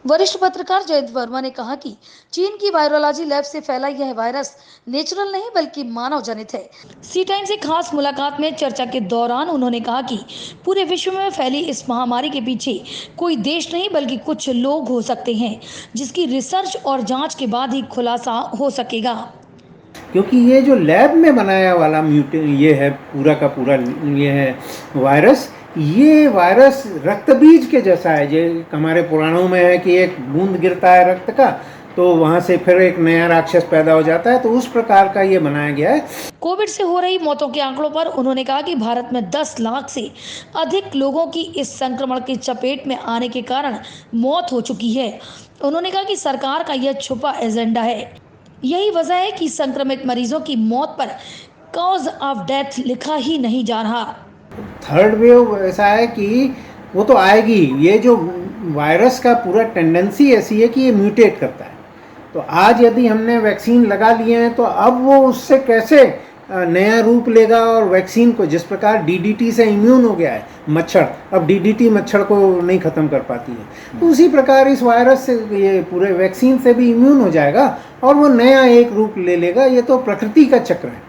वरिष्ठ पत्रकार जयंत वर्मा ने कहा कि चीन की वायरोलॉजी लैब से फैला यह वायरस नेचुरल नहीं बल्कि मानव जनित है। सी टाइम से खास मुलाकात में चर्चा के दौरान उन्होंने कहा कि पूरे विश्व में फैली इस महामारी के पीछे कोई देश नहीं बल्कि कुछ लोग हो सकते हैं, जिसकी रिसर्च और जांच के बाद ही खुलासा हो सकेगा। क्योंकि ये जो लैब में बनाया वाला ये है पूरा का पूरा, ये है वायरस। ये वायरस रक्त बीज के जैसा है। जो हमारे पुराणों में है कि एक बूंद गिरता है रक्त का तो वहां से फिर एक नया राक्षस पैदा हो जाता है, तो उस प्रकार का ये बनाया गया है। कोविड से हो रही मौतों के आंकड़ों पर उन्होंने कहा कि भारत में 10 लाख से अधिक लोगों की इस संक्रमण की चपेट में आने के कारण मौत हो चुकी है। उन्होंने कहा कि सरकार का यह छुपा एजेंडा है। यही वजह है कि संक्रमित मरीजों की मौत पर कॉज ऑफ डेथ लिखा ही नहीं जा रहा। थर्ड वेव ऐसा है कि वो तो आएगी। ये जो वायरस का पूरा टेंडेंसी ऐसी है कि ये म्यूटेट करता है। तो आज यदि हमने वैक्सीन लगा लिए हैं तो अब वो उससे कैसे नया रूप लेगा। और वैक्सीन को जिस प्रकार डीडीटी से इम्यून हो गया है मच्छर, अब डीडीटी मच्छर को नहीं ख़त्म कर पाती है, तो उसी प्रकार इस वायरस से ये पूरे वैक्सीन से भी इम्यून हो जाएगा और वो नया एक रूप ले लेगा। ये तो प्रकृति का चक्र है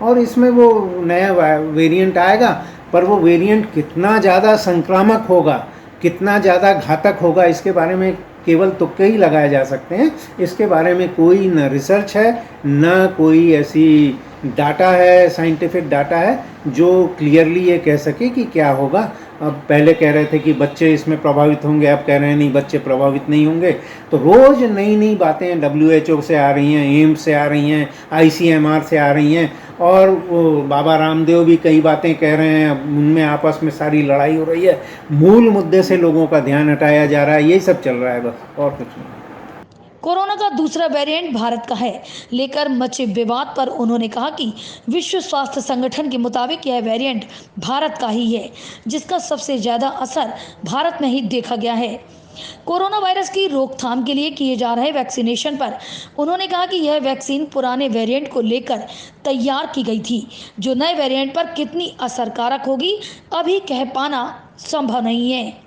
और इसमें वो नया वेरिएंट आएगा। पर वो वेरिएंट कितना ज़्यादा संक्रामक होगा, कितना ज़्यादा घातक होगा, इसके बारे में केवल तुक्के ही लगाए जा सकते हैं। इसके बारे में कोई न रिसर्च है, न कोई ऐसी डाटा है, साइंटिफिक डाटा है जो क्लियरली ये कह सके कि क्या होगा। अब पहले कह रहे थे कि बच्चे इसमें प्रभावित होंगे, अब कह रहे हैं नहीं, बच्चे प्रभावित नहीं होंगे। तो रोज़ नई नई बातें WHO से आ रही हैं, एम्स से आ रही हैं, ICMR से आ रही हैं, और वो बाबा रामदेव भी कई बातें कह रहे हैं। उनमें आपस में सारी लड़ाई हो रही है, मूल मुद्दे से लोगों का ध्यान हटाया जा रहा है। यही सब चल रहा है, बस और कुछ नहीं। कोरोना का दूसरा वेरिएंट भारत का है लेकर मचे विवाद पर उन्होंने कहा कि विश्व स्वास्थ्य संगठन के मुताबिक यह वेरिएंट भारत का ही है, जिसका सबसे ज्यादा असर भारत में ही देखा गया है। कोरोना वायरस की रोकथाम के लिए किए जा रहे वैक्सीनेशन पर उन्होंने कहा कि यह वैक्सीन पुराने वेरिएंट को लेकर तैयार की गई थी। जो नए वेरिएंट पर कितनी असरकारक होगी अभी कह पाना संभव नहीं है।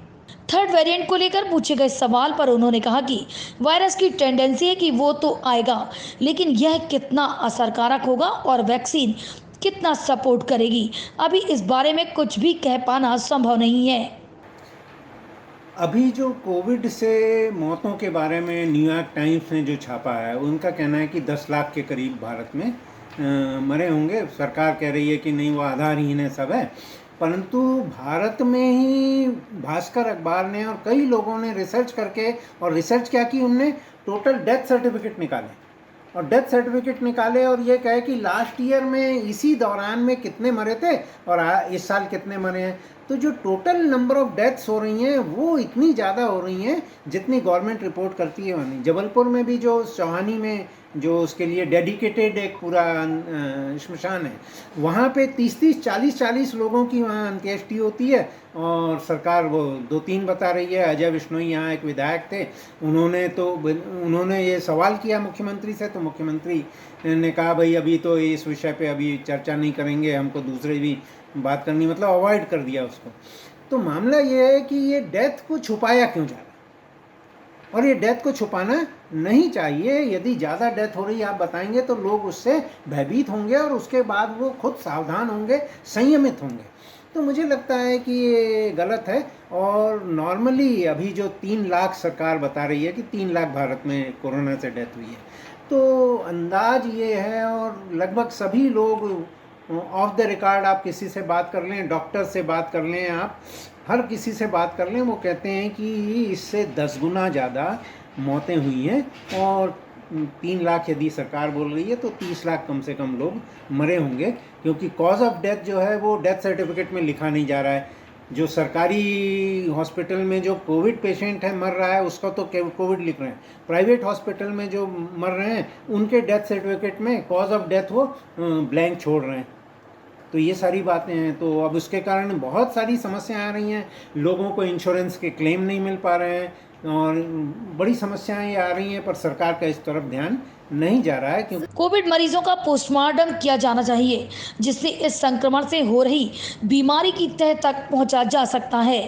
थर्ड वेरिएंट को लेकर पूछे गए सवाल पर उन्होंने कहा कि वायरस की टेंडेंसी है कि वो तो आएगा, लेकिन यह कितना असरकारक होगा और वैक्सीन कितना सपोर्ट करेगी, अभी इस बारे में कुछ भी कह पाना संभव नहीं है। अभी जो कोविड से मौतों के बारे में न्यूयॉर्क टाइम्स ने जो छापा है, उनका कहना है कि 10 लाख के करीब भारत में मरे होंगे। सरकार कह रही है कि नहीं, वो आधारहीन है, सब है। परंतु भारत में ही भास्कर अखबार ने और कई लोगों ने रिसर्च करके, और रिसर्च क्या की, उनने टोटल डेथ सर्टिफिकेट निकाले और डेथ सर्टिफिकेट निकाले और ये कहे कि लास्ट ईयर में इसी दौरान में कितने मरे थे और इस साल कितने मरे हैं। तो जो टोटल नंबर ऑफ डेथ्स हो रही हैं वो इतनी ज़्यादा हो रही हैं जितनी गवर्नमेंट रिपोर्ट करती है वहीं। जबलपुर में भी जो चौहानी में जो उसके लिए डेडिकेटेड एक पूरा श्मशान है, वहाँ पे 30-30, 40-40 लोगों की वहाँ अंत्येष्टि होती है। और सरकार वो 2-3 बता रही है। अजय विश्नोई यहाँ एक विधायक थे, उन्होंने ये सवाल किया मुख्यमंत्री से, तो मुख्यमंत्री ने कहा भाई अभी तो इस विषय पे अभी चर्चा नहीं करेंगे, हमको दूसरे भी बात करनी, मतलब अवॉइड कर दिया उसको। तो मामला ये है कि ये डेथ को छुपाया क्यों जा रहा है, और ये डेथ को छुपाना नहीं चाहिए। यदि ज़्यादा डेथ हो रही है आप बताएंगे तो लोग उससे भयभीत होंगे और उसके बाद वो खुद सावधान होंगे, संयमित होंगे। तो मुझे लगता है कि ये गलत है। और नॉर्मली अभी जो 3 लाख सरकार बता रही है कि 3 लाख भारत में कोरोना से डेथ हुई है, तो अंदाज ये है, और लगभग सभी लोग ऑफ द रिकॉर्ड, आप किसी से बात कर लें, डॉक्टर से बात कर लें, आप हर किसी से बात कर लें, वो कहते हैं कि इससे 10 गुना ज़्यादा मौतें हुई हैं। और 3 लाख यदि सरकार बोल रही है तो 30 लाख कम से कम लोग मरे होंगे, क्योंकि कॉज ऑफ डेथ जो है वो डेथ सर्टिफिकेट में लिखा नहीं जा रहा है। जो सरकारी हॉस्पिटल में जो कोविड पेशेंट है मर रहा है उसका तो कोविड लिख रहे हैं, प्राइवेट हॉस्पिटल में जो मर रहे हैं उनके डेथ सर्टिफिकेट में कॉज ऑफ डेथ वो ब्लैंक छोड़ रहे हैं। तो ये सारी बातें हैं। तो अब उसके कारण बहुत सारी समस्याएं आ रही हैं, लोगों को इंश्योरेंस के क्लेम नहीं मिल पा रहे हैं और बड़ी समस्याएं आ रही हैं, पर सरकार का इस तरफ ध्यान नहीं जा रहा है। क्योंकि कोविड मरीजों का पोस्टमार्टम किया जाना चाहिए, जिससे इस संक्रमण से हो रही बीमारी की तह तक पहुंचा जा सकता है।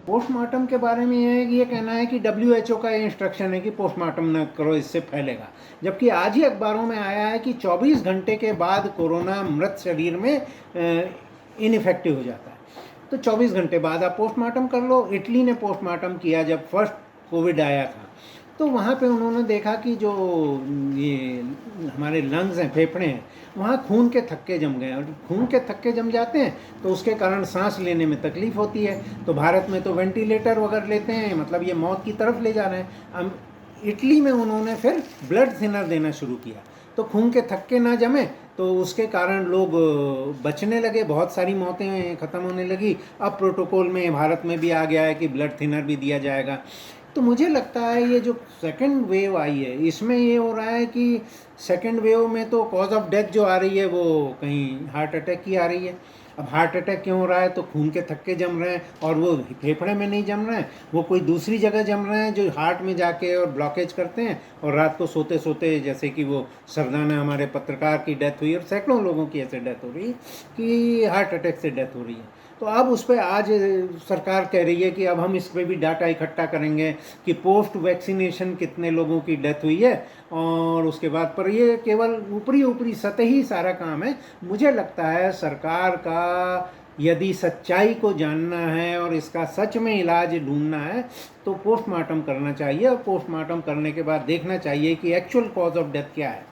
पोस्टमार्टम के बारे में ये कहना है कि WHO का ये इंस्ट्रक्शन है कि पोस्टमार्टम न करो, इससे फैलेगा। जबकि आज ही अखबारों में आया है कि 24 घंटे के बाद कोरोना मृत शरीर में इनइफेक्टिव हो जाता है। तो 24 घंटे बाद आप पोस्टमार्टम कर लो। इटली ने पोस्टमार्टम किया जब फर्स्ट कोविड आया था, तो वहाँ पे उन्होंने देखा कि जो ये हमारे लंग्स हैं, फेफड़े हैं, वहाँ खून के थक्के जम गए, और खून के थक्के जम जाते हैं तो उसके कारण सांस लेने में तकलीफ होती है। तो भारत में तो वेंटिलेटर वगैरह लेते हैं, मतलब ये मौत की तरफ ले जा रहे हैं। अब इटली में उन्होंने फिर ब्लड थिनर देना शुरू किया, तो खून के थक्के ना जमे, तो उसके कारण लोग बचने लगे, बहुत सारी मौतें ख़त्म होने लगी। अब प्रोटोकॉल में भारत में भी आ गया है कि ब्लड थिनर भी दिया जाएगा। तो मुझे लगता है ये जो सेकंड वेव आई है, इसमें ये हो रहा है कि सेकंड वेव में तो कॉज ऑफ डेथ जो आ रही है वो कहीं हार्ट अटैक की आ रही है। अब हार्ट अटैक क्यों हो रहा है? तो खून के थक्के जम रहे हैं, और वो फेफड़े में नहीं जम रहे हैं, वो कोई दूसरी जगह जम रहे हैं जो हार्ट में जाके और ब्लॉकेज करते हैं। और रात को सोते सोते, जैसे कि वो सरदाना हमारे पत्रकार की डेथ हुई, और सैकड़ों लोगों की ऐसे डेथ हो रही है कि हार्ट अटैक से डेथ हो रही है। तो अब उस पर आज सरकार कह रही है कि अब हम इस पर भी डाटा इकट्ठा करेंगे कि पोस्ट वैक्सीनेशन कितने लोगों की डेथ हुई है, और उसके बाद। पर ये केवल ऊपरी ऊपरी सतही सारा काम है। मुझे लगता है सरकार का यदि सच्चाई को जानना है और इसका सच में इलाज ढूंढना है तो पोस्टमार्टम करना चाहिए, और पोस्टमार्टम करने के बाद देखना चाहिए कि एक्चुअल कॉज ऑफ डेथ क्या है।